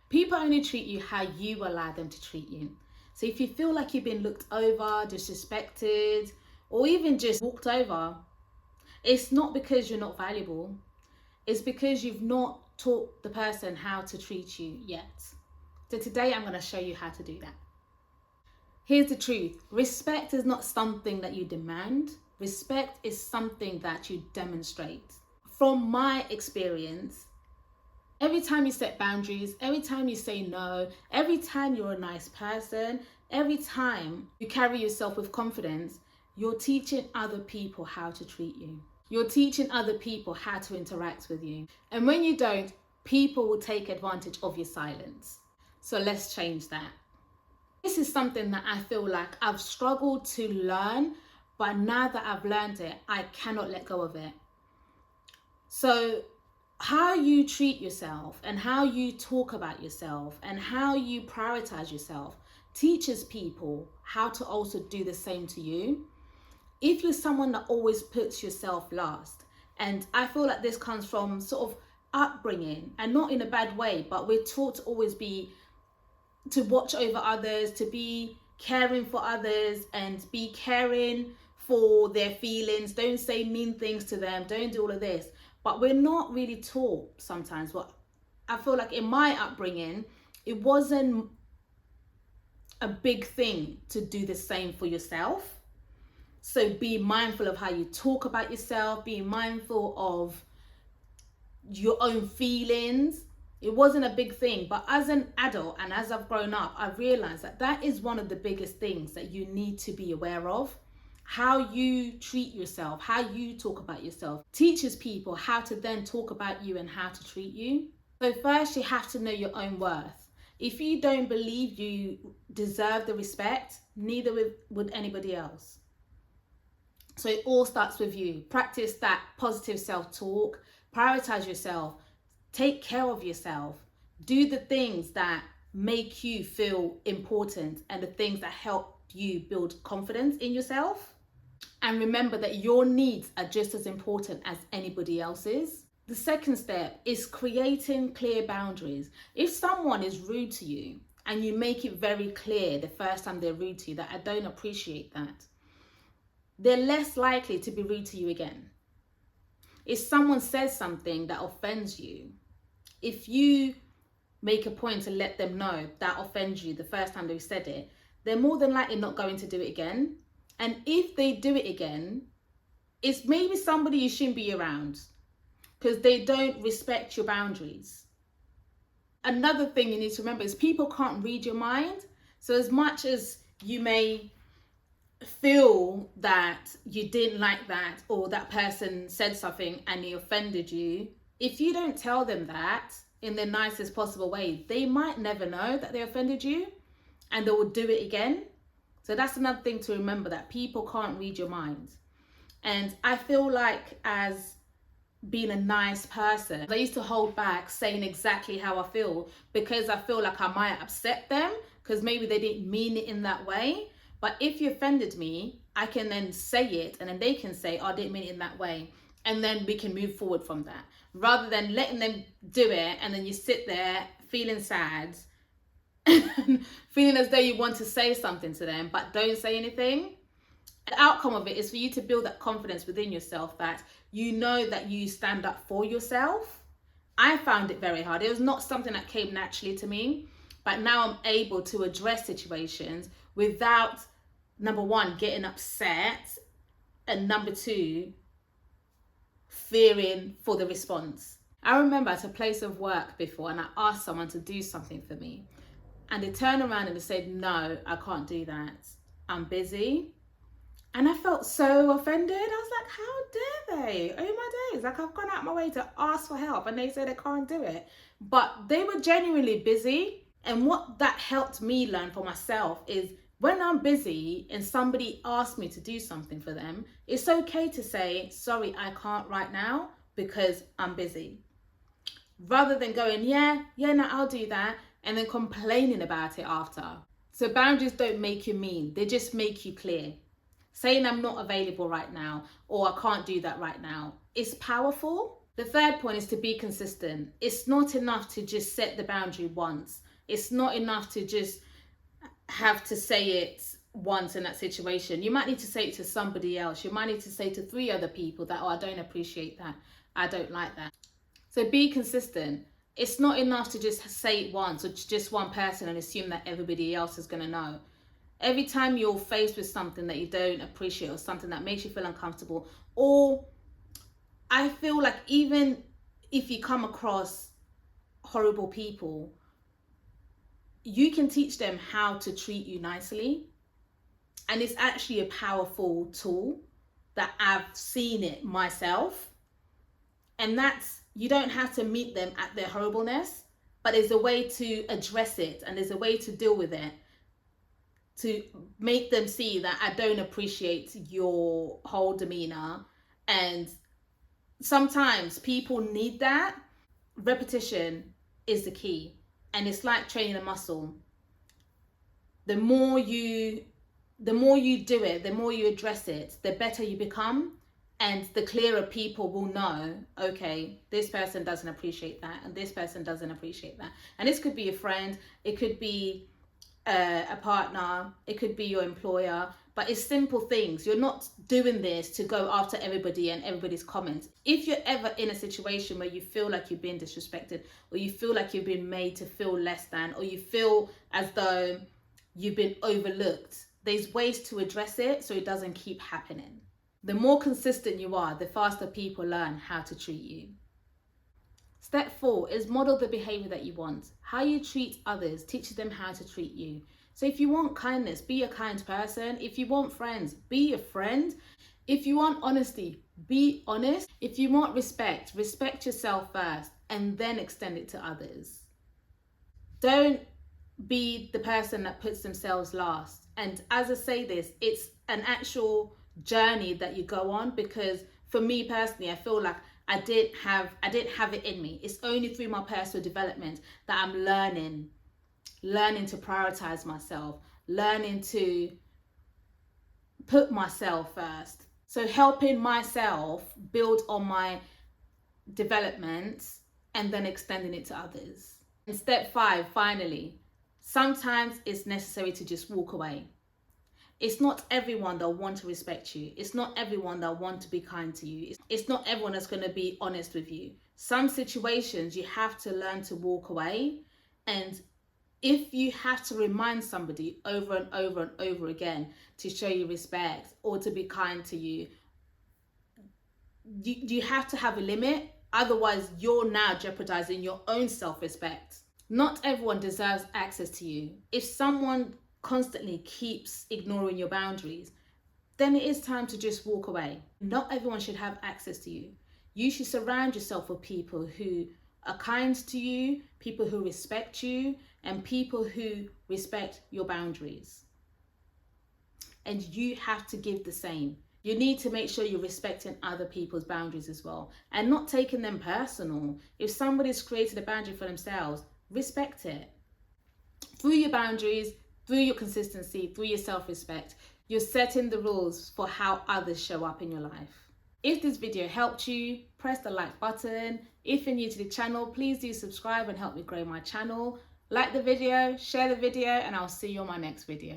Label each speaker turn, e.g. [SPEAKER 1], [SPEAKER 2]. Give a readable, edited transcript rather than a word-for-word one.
[SPEAKER 1] People only treat you how you allow them to treat you. So if you feel like you've been looked over, disrespected, or even just walked over, it's not because you're not valuable. It's because you've not taught the person how to treat you yet. So today I'm going to show you how to do that. Here's the truth. Respect is not something that you demand. Respect is something that you demonstrate. From my experience, every time you set boundaries, every time you say no, every time you're a nice person, every time you carry yourself with confidence, you're teaching other people how to treat you. You're teaching other people how to interact with you. And when you don't, people will take advantage of your silence. So let's change that. This is something that I feel like I've struggled to learn, but now that I've learned it, I cannot let go of it. So how you treat yourself and how you talk about yourself and how you prioritize yourself teaches people how to also do the same to you. If you're someone that always puts yourself last, and I feel like this comes from sort of upbringing, and not in a bad way, but we're taught to always be, to watch over others, to be caring for others and be caring for their feelings. Don't say mean things to them, don't do all of this. But we're not really taught sometimes. But I feel like in my upbringing, it wasn't a big thing to do the same for yourself. So be mindful of how you talk about yourself, be mindful of your own feelings. It wasn't a big thing, but as an adult and as I've grown up, I've realized that that is one of the biggest things that you need to be aware of. How you treat yourself, how you talk about yourself, teaches people how to then talk about you and how to treat you. So first, you have to know your own worth. If you don't believe you deserve the respect, neither would anybody else. So it all starts with you. Practice that positive self-talk, prioritize yourself, take care of yourself, do the things that make you feel important and the things that help you build confidence in yourself. And remember that your needs are just as important as anybody else's. The second step is creating clear boundaries. If someone is rude to you and you make it very clear the first time they're rude to you that I don't appreciate that, they're less likely to be rude to you again. If someone says something that offends you, if you make a point to let them know that offends you the first time they said it, they're more than likely not going to do it again. And if they do it again, it's maybe somebody you shouldn't be around because they don't respect your boundaries. Another thing you need to remember is people can't read your mind. So as much as you may feel that you didn't like that or that person said something and it offended you, if you don't tell them that in the nicest possible way, they might never know that they offended you and they will do it again. So that's another thing to remember, that people can't read your mind. And I feel like as being a nice person, I used to hold back saying exactly how I feel because I feel like I might upset them because maybe they didn't mean it in that way. But if you offended me, I can then say it and then they can say, oh, I didn't mean it in that way. And then we can move forward from that. Rather than letting them do it and then you sit there feeling sad, feeling as though you want to say something to them, but don't say anything. The outcome of it is for you to build that confidence within yourself that you know that you stand up for yourself. I found it very hard. It was not something that came naturally to me, but now I'm able to address situations without, number one, getting upset, and number two, fearing for the response. I remember at a place of work before and I asked someone to do something for me and they turned around and they said, no, I can't do that, I'm busy. And I felt so offended. I was like, how dare they? Oh my days, like I've gone out my way to ask for help and they say they can't do it. But they were genuinely busy. And what that helped me learn for myself is when I'm busy and somebody asks me to do something for them, it's okay to say, sorry, I can't right now because I'm busy. Rather than going, yeah, no, I'll do that, and then complaining about it after. So boundaries don't make you mean, they just make you clear. Saying I'm not available right now or I can't do that right now is powerful. The third point is to be consistent. It's not enough to just set the boundary once. It's not enough to just have to say it once in that situation. You might need to say it to somebody else. You might need to say to 3 other people that, oh, I don't appreciate that. I don't like that. So be consistent. It's not enough to just say it once or just one person and assume that everybody else is going to know. Every time you're faced with something that you don't appreciate or something that makes you feel uncomfortable, or I feel like even if you come across horrible people, you can teach them how to treat you nicely. And it's actually a powerful tool that I've seen it myself. And that's, you don't have to meet them at their horribleness, but there's a way to address it and there's a way to deal with it, to make them see that I don't appreciate your whole demeanor. And sometimes people need that. Repetition is the key. And it's like training a muscle. The more you do it, the more you address it, the better you become. And the clearer people will know, okay, this person doesn't appreciate that and this person doesn't appreciate that. And this could be a friend, it could be a partner, it could be your employer, but it's simple things. You're not doing this to go after everybody and everybody's comments. If you're ever in a situation where you feel like you've been disrespected, or you feel like you've been made to feel less than, or you feel as though you've been overlooked, there's ways to address it so it doesn't keep happening. The more consistent you are, the faster people learn how to treat you. Step 4 is model the behavior that you want. How you treat others teaches them how to treat you. So if you want kindness, be a kind person. If you want friends, be a friend. If you want honesty, be honest. If you want respect, respect yourself first and then extend it to others. Don't be the person that puts themselves last. And as I say this, it's an actual journey that you go on, because for me personally, I feel like I didn't have it in me. It's only through my personal development that I'm learning to prioritize myself, learning to put myself first. So helping myself build on my development and then extending it to others. And step 5, finally, sometimes it's necessary to just walk away. It's not everyone that want to respect you. It's not everyone that want to be kind to you. It's not everyone that's going to be honest with you. Some situations you have to learn to walk away. And if you have to remind somebody over and over and over again to show you respect or to be kind to you, you have to have a limit. Otherwise, you're now jeopardizing your own self-respect. Not everyone deserves access to you. If someone constantly keeps ignoring your boundaries, then it is time to just walk away. Not everyone should have access to you. You should surround yourself with people who are kind to you, people who respect you, and people who respect your boundaries. And you have to give the same. You need to make sure you're respecting other people's boundaries as well, and not taking them personal. If somebody's created a boundary for themselves, respect it. Through your boundaries, through your consistency, through your self-respect, you're setting the rules for how others show up in your life. If this video helped you, press the like button. If you're new to the channel, please do subscribe and help me grow my channel. Like the video, share the video, and I'll see you on my next video.